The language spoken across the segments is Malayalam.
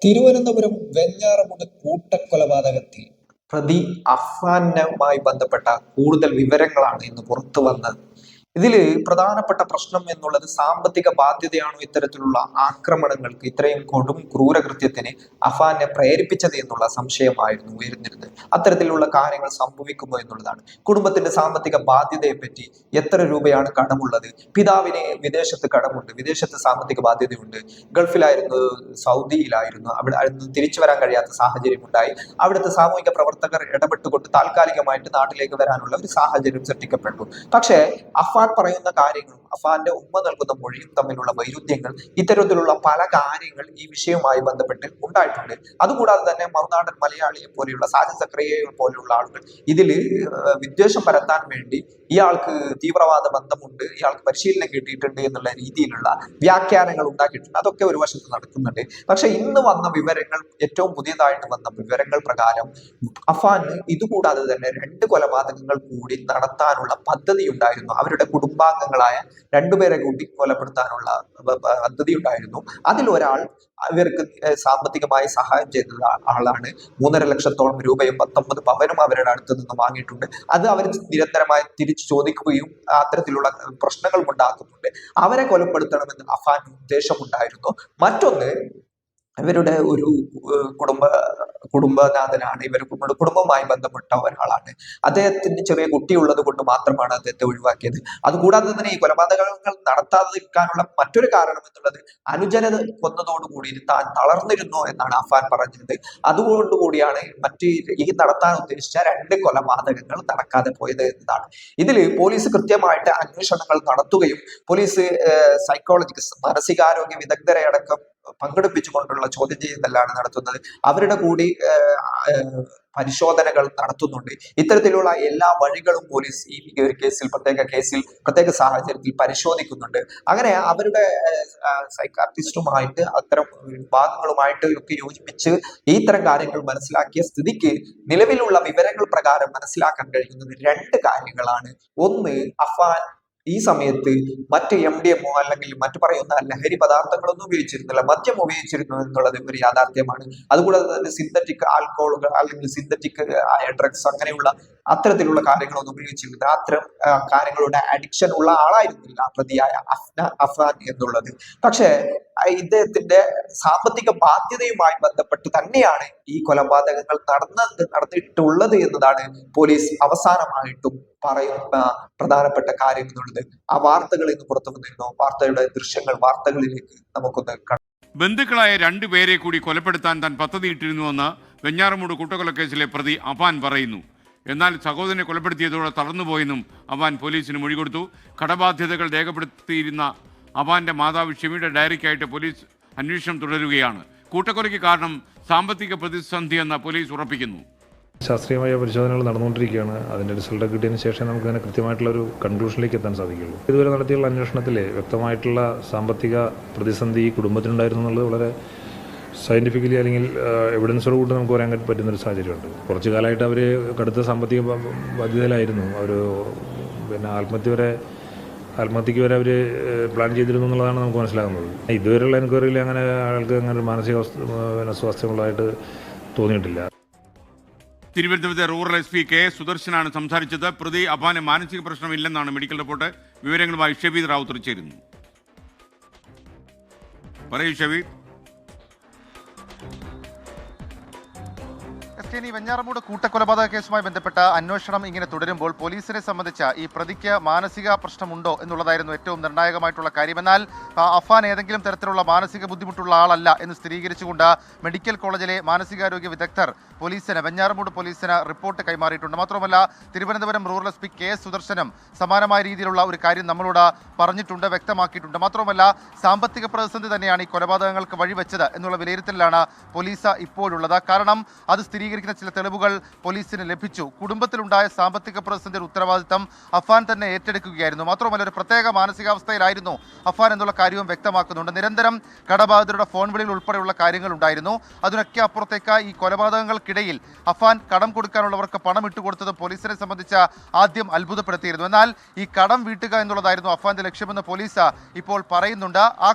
തിരുവനന്തപുരം വെഞ്ഞാറമൂട് കൂട്ടക്കൊലപാതകത്തിൽ പ്രതി അഫ്ഗാനുമായി ബന്ധപ്പെട്ട കൂടുതൽ വിവരങ്ങളാണ് ഇന്ന് പുറത്തു വന്നത്. ഇതിൽ പ്രധാനപ്പെട്ട പ്രശ്നം എന്നുള്ളത് സാമ്പത്തിക ബാധ്യതയാണോ ഇത്തരത്തിലുള്ള ആക്രമണങ്ങൾക്ക്, ഇത്രയും കൊടും ക്രൂരകൃത്യത്തിന് അഫാനെ പ്രേരിപ്പിച്ചത് എന്നുള്ള സംശയമായിരുന്നു ഉയർന്നിരുന്നത്. അത്തരത്തിലുള്ള കാര്യങ്ങൾ സംഭവിക്കുമോ എന്നുള്ളതാണ്. കുടുംബത്തിന്റെ സാമ്പത്തിക ബാധ്യതയെ പറ്റി, എത്ര രൂപയാണ് കടമുള്ളത്, പിതാവിന് വിദേശത്ത് കടമുണ്ട്, വിദേശത്ത് സാമ്പത്തിക ബാധ്യതയുണ്ട്, ഗൾഫിലായിരുന്നു, സൗദിയിലായിരുന്നു, അവിടെ തിരിച്ചു വരാൻ കഴിയാത്ത സാഹചര്യം ഉണ്ടായി. അവിടുത്തെ സാമൂഹിക പ്രവർത്തകർ ഇടപെട്ടുകൊണ്ട് താൽക്കാലികമായിട്ട് നാട്ടിലേക്ക് വരാനുള്ള ഒരു സാഹചര്യം സൃഷ്ടിക്കപ്പെട്ടു. പക്ഷേ അഫാൻ പറയുന്ന കാര്യങ്ങളും അഫാന്റെ ഉമ്മ നൽകുന്ന മൊഴിയും തമ്മിലുള്ള വൈരുദ്ധ്യങ്ങൾ, ഇത്തരത്തിലുള്ള പല കാര്യങ്ങൾ ഈ വിഷയവുമായി ബന്ധപ്പെട്ട് ഉണ്ടായിട്ടുണ്ട്. അതുകൂടാതെ തന്നെ മറുനാടൻ മലയാളിയെ പോലെയുള്ള സാജൻ സക്രിയയെ പോലെയുള്ള ആളുകൾ ഇതിൽ വിദ്വേഷം പരത്താൻ വേണ്ടി ഇയാൾക്ക് തീവ്രവാദ ബന്ധമുണ്ട്, ഇയാൾക്ക് പരിശീലനം കിട്ടിയിട്ടുണ്ട് എന്നുള്ള രീതിയിലുള്ള വ്യാഖ്യാനങ്ങൾ ഉണ്ടാക്കിയിട്ടുണ്ട്. അതൊക്കെ ഒരു വശത്ത് നടക്കുന്നുണ്ട്. പക്ഷെ ഇന്ന് വന്ന വിവരങ്ങൾ, ഏറ്റവും പുതിയതായിട്ട് വന്ന വിവരങ്ങൾ പ്രകാരം അഫാന് ഇതുകൂടാതെ തന്നെ 2 കൊലപാതകങ്ങൾ കൂടി നടത്താനുള്ള പദ്ധതി ഉണ്ടായിരുന്നു. അവരുടെ കുടുംബാംഗങ്ങളായ 2 പേരെ കൂടി കൊലപ്പെടുത്താനുള്ള പദ്ധതി ഉണ്ടായിരുന്നു. അതിലൊരാൾ ഇവർക്ക് സാമ്പത്തികമായി സഹായം ചെയ്ത ആളാണ്. 3.5 ലക്ഷത്തോളം രൂപയും 19 പവനും അവരുടെ അടുത്ത് നിന്ന് വാങ്ങിയിട്ടുണ്ട്. അത് അവർ നിരന്തരമായി തിരിച്ചു ചോദിക്കുകയും അത്തരത്തിലുള്ള പ്രശ്നങ്ങളും ഉണ്ടാക്കുന്നുണ്ട്. അവരെ കൊലപ്പെടുത്തണമെന്ന് അഫാൻ ഉദ്ദേശമുണ്ടായിരുന്നു. മറ്റൊന്ന്, ഇവരുടെ ഒരു കുടുംബനാഥനാണ്, ഇവർ കുടുംബവുമായി ബന്ധപ്പെട്ട ഒരാളാണ്. അദ്ദേഹത്തിന് ചെറിയ കുട്ടിയുള്ളത് കൊണ്ട് മാത്രമാണ് അദ്ദേഹത്തെ ഒഴിവാക്കിയത്. അതുകൂടാതെ തന്നെ ഈ കൊലപാതകങ്ങൾ നടത്താതിരിക്കാനുള്ള മറ്റൊരു കാരണം എന്നുള്ളത് അനുജനെ കൊന്നതോടുകൂടി താൻ തളർന്നിരുന്നു എന്നാണ് അഫാൻ പറഞ്ഞത്. അതുകൊണ്ടുകൂടിയാണ് ഈ നടത്താൻ ഉദ്ദേശിച്ച 2 കൊലപാതകങ്ങൾ നടക്കാതെ പോയത് എന്നതാണ്. ഇതിൽ പോലീസ് കൃത്യമായിട്ട് അന്വേഷണങ്ങൾ നടത്തുകയും പോലീസ് മാനസികാരോഗ്യ വിദഗ്ധരെ അടക്കം പങ്കെടുപ്പിച്ചുകൊണ്ടുള്ള ചോദ്യം ചെയ്യലാണ് നടത്തുന്നത്. അവരുടെ കൂടി പരിശോധനകൾ നടത്തുന്നുണ്ട്. ഇത്തരത്തിലുള്ള എല്ലാ വഴികളും പോലീസ് ഈ ഒരു പ്രത്യേക സാഹചര്യത്തിൽ പരിശോധിക്കുന്നുണ്ട്. അങ്ങനെ അവരുടെ സൈക്കാട്രിസ്റ്റുമായിട്ട് അത്തരം വിഭാഗങ്ങളുമായിട്ട് ഒക്കെ യോജിപ്പിച്ച് ഇത്തരം കാര്യങ്ങൾ മനസ്സിലാക്കിയ സ്ഥിതിക്ക് നിലവിലുള്ള വിവരങ്ങൾ പ്രകാരം മനസ്സിലാക്കാൻ കഴിയുന്നത് 2 കാര്യങ്ങളാണ്. ഒന്ന്, അഫാൻ ഈ സമയത്ത് മറ്റ് MDMO അല്ലെങ്കിൽ മറ്റു പറയുന്ന ലഹരി പദാർത്ഥങ്ങളൊന്നും ഉപയോഗിച്ചിരുന്നില്ല, മദ്യം ഉപയോഗിച്ചിരുന്നു എന്നുള്ളത് ഒരു യാഥാർത്ഥ്യമാണ്. അതുകൂടാതെ തന്നെ സിന്തറ്റിക് ആൽക്കഹോളുകൾ അല്ലെങ്കിൽ സിന്തറ്റിക് ആയ ഡ്രഗ്സ്, അങ്ങനെയുള്ള അത്തരത്തിലുള്ള കാര്യങ്ങളൊന്നും ഉപയോഗിച്ചിരുന്നില്ല. അത്തരം കാര്യങ്ങളുടെ അഡിക്ഷൻ ഉള്ള ആളായിരുന്നില്ല പ്രതിയായ അഫാൻ എന്നുള്ളത്. പക്ഷേ ഇദ്ദേഹത്തിന്റെ സാമ്പത്തിക ബാധ്യതയുമായി ബന്ധപ്പെട്ട് തന്നെയാണ് ഈ കൊലപാതകങ്ങൾ നടന്നിട്ടുള്ളത് എന്നതാണ് പോലീസ് അവസാനമായിട്ടും പറയുന്ന പ്രധാനപ്പെട്ട കാര്യം എന്നുള്ളത്. ആ വാർത്തകൾ ഇന്ന് പുറത്തു വന്നിരുന്നു. വാർത്തയുടെ ദൃശ്യങ്ങൾ വാർത്തകളിലേക്ക് നമുക്കൊന്ന് ബന്ധുക്കളായ 2 പേരെ കൂടി കൊലപ്പെടുത്താൻ താൻ പദ്ധതിയിട്ടിരുന്നുവെന്ന് വെഞ്ഞാറമൂട് കൂട്ടക്കൊലക്കേസിലെ പ്രതി അഫാൻ പറയുന്നു. എന്നാൽ സഹോദരനെ കൊലപ്പെടുത്തിയതോടെ തളർന്നുപോയെന്നും അഫാൻ പോലീസിന് മൊഴി കൊടുത്തു. കടബാധ്യതകൾ രേഖപ്പെടുത്തിയിരുന്ന അഫാന്റെ മാതാവ് ഷെമിയുടെ ഡയറിക്കായിട്ട് പോലീസ് അന്വേഷണം തുടരുകയാണ്. കൂട്ടക്കൊലയ്ക്ക് കാരണം സാമ്പത്തിക പ്രതിസന്ധിയെന്ന് പോലീസ് ഉറപ്പിക്കുന്നു. ശാസ്ത്രീയമായ പരിശോധനകൾ നടന്നുകൊണ്ടിരിക്കുകയാണ്. അതിൻ്റെ റിസൾട്ട് കിട്ടിയതിന് ശേഷം നമുക്ക് അതിനെ കൃത്യമായിട്ടുള്ള ഒരു കൺക്ലൂഷനിലേക്ക് എത്താൻ സാധിക്കുള്ളൂ. ഇതുവരെ നടത്തിയുള്ള അന്വേഷണത്തിൽ വ്യക്തമായിട്ടുള്ള സാമ്പത്തിക പ്രതിസന്ധി കുടുംബത്തിനുണ്ടായിരുന്നു എന്നുള്ളത് വളരെ സയൻറ്റിഫിക്കലി അല്ലെങ്കിൽ എവിഡൻസോട് കൂടി നമുക്ക് പറയാൻ പറ്റുന്നൊരു സാഹചര്യമുണ്ട്. കുറച്ചു കാലമായിട്ട് അവർ കടുത്ത സാമ്പത്തിക ബാധ്യതയിലായിരുന്നു. അവർ ആത്മഹത്യക്ക് വരെ അവർ പ്ലാൻ ചെയ്തിരുന്നു എന്നുള്ളതാണ് നമുക്ക് മനസ്സിലാകുന്നത്. ഇതുവരെയുള്ള എൻക്വയറിയിൽ അങ്ങനെ ആൾക്ക് അങ്ങനെ ഒരു മാനസിക സ്വാസ്ഥ്യമുള്ളതായിട്ട് തോന്നിയിട്ടില്ല. തിരുവനന്തപുരത്തെ റൂറൽ SP കെ സുദർശനാണ് സംസാരിച്ചത്. പ്രതി അഫാന് മാനസിക പ്രശ്നമില്ലെന്നാണ് മെഡിക്കൽ റിപ്പോർട്ട്. വിവരങ്ങളുമായി ഷബീദ് റാവുത്തർ ചേരുന്നു. പറയൂ ഷബീദ്. വെഞ്ഞാറമൂട് കൂട്ടക്കൊലപാതക കേസുമായി ബന്ധപ്പെട്ട അന്വേഷണം ഇങ്ങനെ തുടരുമ്പോൾ പോലീസിനെ സംബന്ധിച്ച ഈ പ്രതിക്ക് മാനസിക പ്രശ്നമുണ്ടോ എന്നുള്ളതായിരുന്നു ഏറ്റവും നിർണായകമായിട്ടുള്ള കാര്യം. എന്നാൽ അഫാൻ ഏതെങ്കിലും തരത്തിലുള്ള മാനസിക ബുദ്ധിമുട്ടുള്ള ആളല്ല എന്ന് സ്ഥിരീകരിച്ചുകൊണ്ട് മെഡിക്കൽ കോളേജിലെ മാനസികാരോഗ്യ വിദഗ്ധർ വെഞ്ഞാറമൂട് പോലീസിന് റിപ്പോർട്ട് കൈമാറിയിട്ടുണ്ട്. മാത്രമല്ല തിരുവനന്തപുരം റൂറൽ SP കെ സുദർശനും സമാനമായ രീതിയിലുള്ള ഒരു കാര്യം നമ്മളോട് പറഞ്ഞിട്ടുണ്ട്, വ്യക്തമാക്കിയിട്ടുണ്ട്. മാത്രമല്ല സാമ്പത്തിക പ്രതിസന്ധി തന്നെയാണ് ഈ കൊലപാതകങ്ങൾക്ക് വഴിവെച്ചത് എന്നുള്ള വിലയിരുത്തലിലാണ് പോലീസ് ഇപ്പോഴുള്ളത്. കാരണം അത് സ്ഥിരീകരിക്കും പരിശോധിക്കുന്ന ചില തെളിവുകൾ പോലീസിന് ലഭിച്ചു. കുടുംബത്തിലുണ്ടായ സാമ്പത്തിക പ്രതിസന്ധിയുടെ ഉത്തരവാദിത്തം അഫാൻ തന്നെ ഏറ്റെടുക്കുകയായിരുന്നു. മാത്രമല്ല ഒരു പ്രത്യേക മാനസികാവസ്ഥയിലായിരുന്നു അഫാൻ എന്നുള്ള കാര്യവും വ്യക്തമാക്കുന്നുണ്ട്. നിരന്തരം കടബാധിതരുടെ ഫോൺ വിളിയിൽ ഉൾപ്പെടെയുള്ള കാര്യങ്ങൾ ഉണ്ടായിരുന്നു. അതിനൊക്കെ അപ്പുറത്തേക്ക് ഈ കൊലപാതകങ്ങൾക്കിടയിൽ അഫാൻ കടം കൊടുക്കാനുള്ളവർക്ക് പണം ഇട്ടുകൊടുത്തത് പോലീസിനെ സംബന്ധിച്ച് ആദ്യം അത്ഭുതപ്പെടുത്തിയിരുന്നു. എന്നാൽ ഈ കടം വീട്ടുക എന്നുള്ളതായിരുന്നു അഫാന്റെ ലക്ഷ്യമെന്ന് പോലീസ് ഇപ്പോൾ പറയുന്നുണ്ട്.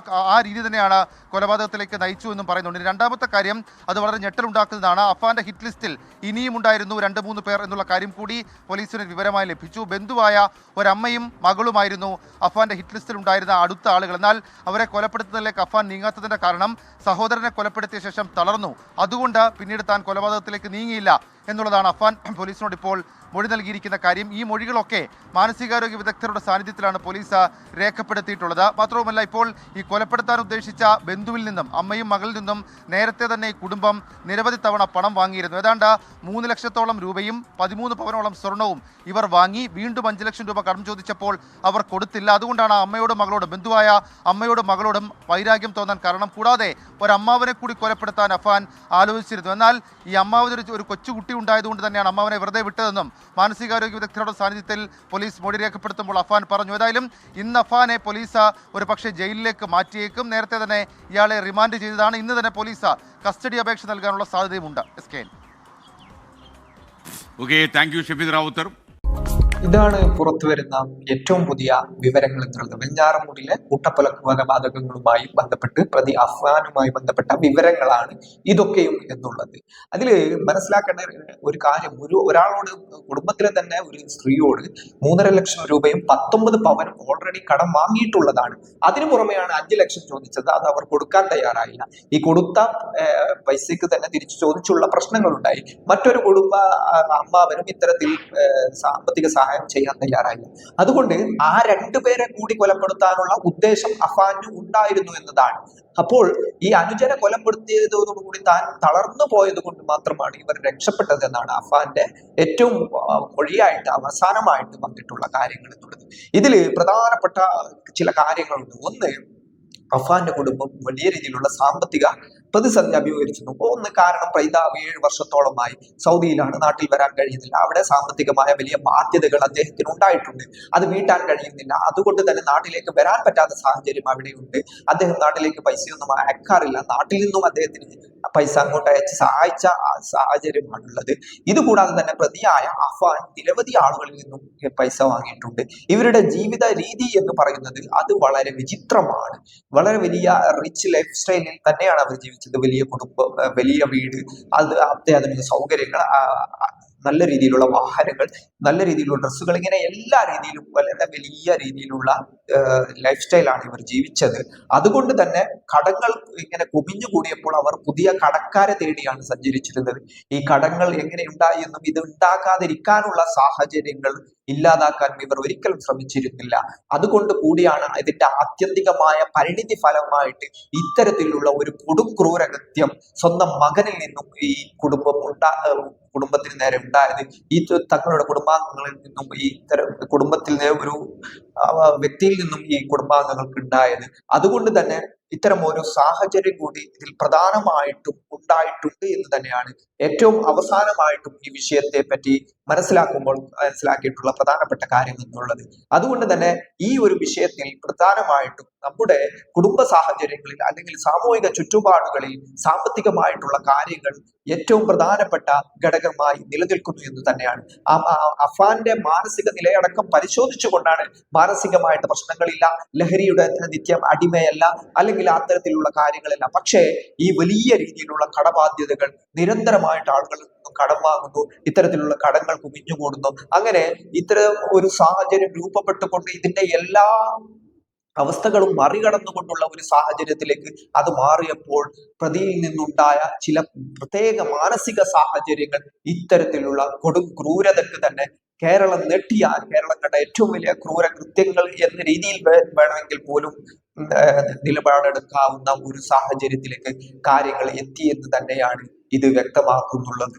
ആ രീതി തന്നെയാണ് കൊലപാതകത്തിലേക്ക് നയിച്ചു എന്നും പറയുന്നുണ്ട്. രണ്ടാമത്തെ കാര്യം, അത് വളരെ ഞെട്ടലുണ്ടാക്കുന്നതാണ്. അഫാന്റെ ഹിറ്റ് ലിസ്റ്റിൽ ഇനിയും ഉണ്ടായിരുന്നു 2-3 പേർ എന്നുള്ള കാര്യം കൂടി പോലീസിന് വിവരമായി ലഭിച്ചു. ബന്ധുവായ ഒരമ്മയും മകളുമായിരുന്നു അഫാന്റെ ഹിറ്റ് ലിസ്റ്റിൽ ഉണ്ടായിരുന്ന അടുത്ത ആളുകൾ. എന്നാൽ അവരെ കൊലപ്പെടുത്തുന്നതിലേക്ക് അഫാൻ നീങ്ങാത്തതിന്റെ കാരണം സഹോദരനെ കൊലപ്പെടുത്തിയ ശേഷം തളർന്നു. അതുകൊണ്ട് പിന്നീട് താൻ കൊലപാതകത്തിലേക്ക് നീങ്ങിയില്ല എന്നുള്ളതാണ് അഫാൻ പോലീസിനോട് ഇപ്പോൾ മൊഴി നൽകിയിരിക്കുന്ന കാര്യം. ഈ മൊഴികളൊക്കെ മാനസികാരോഗ്യ വിദഗ്ധരുടെ സാന്നിധ്യത്തിലാണ് പോലീസ് രേഖപ്പെടുത്തിയിട്ടുള്ളത്. മാത്രവുമല്ല, ഇപ്പോൾ ഈ കൊലപ്പെടുത്താൻ ഉദ്ദേശിച്ച ബന്ധുവിൽ നിന്നും അമ്മയും മകളിൽ നിന്നും നേരത്തെ തന്നെ ഈ കുടുംബം നിരവധി തവണ പണം വാങ്ങിയിരുന്നു. ഏതാണ്ട് 3 ലക്ഷത്തോളം രൂപയും 13 പവനോളം സ്വർണവും ഇവർ വാങ്ങി. വീണ്ടും 5 ലക്ഷം രൂപ കടം ചോദിച്ചപ്പോൾ അവർ കൊടുത്തില്ല. അതുകൊണ്ടാണ് അമ്മയോടും മകളോടും, ബന്ധുവായ അമ്മയോടും മകളോടും വൈരാഗ്യം തോന്നാൻ കാരണം. കൂടാതെ ഒരമ്മാവനെ കൂടി കൊലപ്പെടുത്താൻ അഫാൻ ആലോചിച്ചിരുന്നു. എന്നാൽ ഈ അമ്മാവന് ഒരു കൊച്ചുകുട്ടി ഉണ്ടായതുകൊണ്ട് തന്നെയാണ് അമ്മാവനെ വെറുതെ വിട്ടതെന്നും മാനസികാരോഗ്യ വിദഗ്ധരുടെ സാന്നിധ്യത്തിൽ പോലീസ് മൊഴി രേഖപ്പെടുത്തുമ്പോൾ അഫാൻ പറഞ്ഞു. ഏതായാലും ഇന്ന് അഫാനെ പോലീസ് ഒരു പക്ഷേ ജയിലിലേക്ക് മാറ്റിയേക്കും. നേരത്തെ തന്നെ ഇയാളെ റിമാൻഡ് ചെയ്തതാണ്. ഇന്ന് തന്നെ പോലീസ് കസ്റ്റഡി അപേക്ഷ നൽകാനുള്ള സാധ്യതയുമുണ്ട്. SKN. Okay, thank you Shafeed Rawther. ഇതാണ് പുറത്തുവരുന്ന ഏറ്റവും പുതിയ വിവരങ്ങൾ എന്നുള്ളത്. വെഞ്ഞാറമൂടിലെ കൂട്ടക്കൊലപാതകങ്ങളുമായി ബന്ധപ്പെട്ട് പ്രതി അഫ്വാനുമായി ബന്ധപ്പെട്ട വിവരങ്ങളാണ് ഇതൊക്കെയും എന്നുള്ളത്. അതിൽ മനസ്സിലാക്കേണ്ട ഒരു കാര്യം, ഒരാളോട്, കുടുംബത്തിലെ തന്നെ ഒരു സ്ത്രീയോട് 3.5 ലക്ഷം രൂപയും 19 പവനും ഓൾറെഡി കടം വാങ്ങിയിട്ടുള്ളതാണ്. അതിനു പുറമെയാണ് 5 ലക്ഷം ചോദിച്ചത്. അത് അവർ കൊടുക്കാൻ തയ്യാറായില്ല. ഈ കൊടുത്ത പൈസക്ക് തന്നെ തിരിച്ചു ചോദിച്ചുള്ള പ്രശ്നങ്ങളുണ്ടായി. മറ്റൊരു കുടുംബ അമ്മാവനും ഇത്തരത്തിൽ സാമ്പത്തിക സഹായം ചെയ്യാൻ തയ്യാറായില്ല. അതുകൊണ്ട് ആ 2 പേരെ കൂടി കൊലപ്പെടുത്താനുള്ള ഉദ്ദേശം അഫാന് ഉണ്ടായിരുന്നു എന്നതാണ്. അപ്പോൾ ഈ അനുജനെ കൊലപ്പെടുത്തിയതോടുകൂടി താൻ തളർന്നു പോയത് കൊണ്ട് മാത്രമാണ് ഇവർ രക്ഷപ്പെട്ടത് എന്നാണ് അഫാന്റെ ഏറ്റവും മൊഴിയായിട്ട് അവസാനമായിട്ട് വന്നിട്ടുള്ള കാര്യങ്ങൾ എന്നുള്ളത്. ഇതില് പ്രധാനപ്പെട്ട ചില കാര്യങ്ങളുണ്ട്. ഒന്ന്, അഫാന്റെ കുടുംബം വലിയ രീതിയിലുള്ള സാമ്പത്തിക പ്രതിസന്ധി അഭിമുഖീകരിച്ചിരുന്നു. ഒന്ന് കാരണം, 7 വർഷത്തോളമായി സൗദിയിലാണ്, നാട്ടിൽ വരാൻ കഴിയുന്നില്ല. അവിടെ സാമ്പത്തികമായ വലിയ ബാധ്യതകൾ അദ്ദേഹത്തിന് ഉണ്ടായിട്ടുണ്ട്. അത് വീട്ടാൻ കഴിയുന്നില്ല. അതുകൊണ്ട് തന്നെ നാട്ടിലേക്ക് വരാൻ പറ്റാത്ത സാഹചര്യം അവിടെയുണ്ട്. അദ്ദേഹം നാട്ടിലേക്ക് പൈസയൊന്നും അയക്കാറില്ല. നാട്ടിൽ നിന്നും അദ്ദേഹത്തിന് പൈസ അങ്ങോട്ട് അയച്ച് സഹായിച്ച സാഹചര്യമാണുള്ളത്. ഇതുകൂടാതെ തന്നെ പ്രതിയായ അഫാൻ നിരവധി ആളുകളിൽ നിന്നും പൈസ വാങ്ങിയിട്ടുണ്ട്. ഇവരുടെ ജീവിത രീതി എന്ന് പറയുന്നത് അത് വളരെ വിചിത്രമാണ്. വളരെ വലിയ റിച്ച് ലൈഫ് സ്റ്റൈലിൽ തന്നെയാണ് അവർ ജീവിച്ചത്. വലിയ കുടുംബം, വലിയ വീട്, അത് അത്യാധുനിക സൗകര്യങ്ങൾ, നല്ല രീതിയിലുള്ള വാഹനങ്ങൾ, നല്ല രീതിയിലുള്ള ഡ്രസ്സുകൾ, ഇങ്ങനെ എല്ലാ രീതിയിലും വളരെ വലിയ രീതിയിലുള്ള ലൈഫ് സ്റ്റൈലാണ് ഇവർ ജീവിച്ചത്. അതുകൊണ്ട് തന്നെ കടങ്ങൾ ഇങ്ങനെ കുമിഞ്ഞുകൂടിയപ്പോൾ അവർ പുതിയ കടക്കാരെ തേടിയാണ് സഞ്ചരിച്ചിരുന്നത്. ഈ കടങ്ങൾ എങ്ങനെ ഉണ്ടായി എന്നും ഇത് ഉണ്ടാക്കാതിരിക്കാനുള്ള സാഹചര്യങ്ങൾ ഇല്ലാതാക്കാൻ ഇവർ ഒരിക്കലും ശ്രമിച്ചിരുന്നില്ല. അതുകൊണ്ട് കൂടിയാണ് ഇതിന്റെ ആത്യന്തികമായ പരിണിതി ഫലമായിട്ട് ഇത്തരത്തിലുള്ള ഒരു കൊടുംക്രൂരകൃത്യം സ്വന്തം മകനിൽ നിന്നും ഈ കുടുംബത്തിന് നേരെ ഉണ്ടായത്. ഈ തങ്ങളുടെ കുടുംബാംഗങ്ങളിൽ നിന്നും ഈ കുടുംബത്തിൽ ഒരു വ്യക്തിയിൽ നിന്നും ഈ കുടുംബാംഗങ്ങൾക്ക് ഉണ്ടായത്. അതുകൊണ്ട് തന്നെ ഇത്തരം ഒരു സാഹചര്യം കൂടി ഇതിൽ പ്രധാനമായിട്ടും ഉണ്ടായിട്ടുണ്ട് എന്ന് തന്നെയാണ് ഏറ്റവും അവസാനമായിട്ടും ഈ വിഷയത്തെ പറ്റി മനസ്സിലാക്കിയിട്ടുള്ള പ്രധാനപ്പെട്ട കാര്യം എന്നുള്ളത്. അതുകൊണ്ട് തന്നെ ഈ ഒരു വിഷയത്തിൽ പ്രധാനമായിട്ടും നമ്മുടെ കുടുംബ സാഹചര്യങ്ങളിൽ അല്ലെങ്കിൽ സാമൂഹിക ചുറ്റുപാടുകളിൽ സാമ്പത്തികമായിട്ടുള്ള കാര്യങ്ങൾ ഏറ്റവും പ്രധാനപ്പെട്ട ഘടകമായി നിലനിൽക്കുന്നു എന്ന് തന്നെയാണ്. അഫാന്റെ മാനസിക നിലയടക്കം പരിശോധിച്ചുകൊണ്ടാണ്, മാനസികമായിട്ട് പ്രശ്നങ്ങളില്ല, ലഹരിയുടെ നിത്യം അടിമയല്ല, അല്ലെങ്കിൽ അത്തരത്തിലുള്ള കാര്യങ്ങളല്ല. പക്ഷേ ഈ വലിയ രീതിയിലുള്ള കടബാധ്യതകൾ, നിരന്തരമായിട്ട് ആളുകൾ കടം വാങ്ങുന്നു, ഇത്തരത്തിലുള്ള കടങ്ങൾ കുമിഞ്ഞുകൂടുന്നു. അങ്ങനെ ഇത്തരം ഒരു സാഹചര്യം രൂപപ്പെട്ടുകൊണ്ട് ഇതിന്റെ എല്ലാ അവസ്ഥകളും മറികടന്നുകൊണ്ടുള്ള ഒരു സാഹചര്യത്തിലേക്ക് അത് മാറിയപ്പോൾ പ്രതിയിൽ നിന്നുണ്ടായ ചില പ്രത്യേക മാനസിക സാഹചര്യങ്ങൾ ഇത്തരത്തിലുള്ള കൊടും ക്രൂരതയ്ക്ക് തന്നെ കേരളം കണ്ട ഏറ്റവും വലിയ ക്രൂര കൃത്യങ്ങൾ എന്ന രീതിയിൽ വേണമെങ്കിൽ പോലും നിലപാടെടുക്കാവുന്ന ഒരു സാഹചര്യത്തിലേക്ക് കാര്യങ്ങൾ എത്തി എന്ന് തന്നെയാണ് ഇത് വ്യക്തമാക്കുന്നുള്ളത്.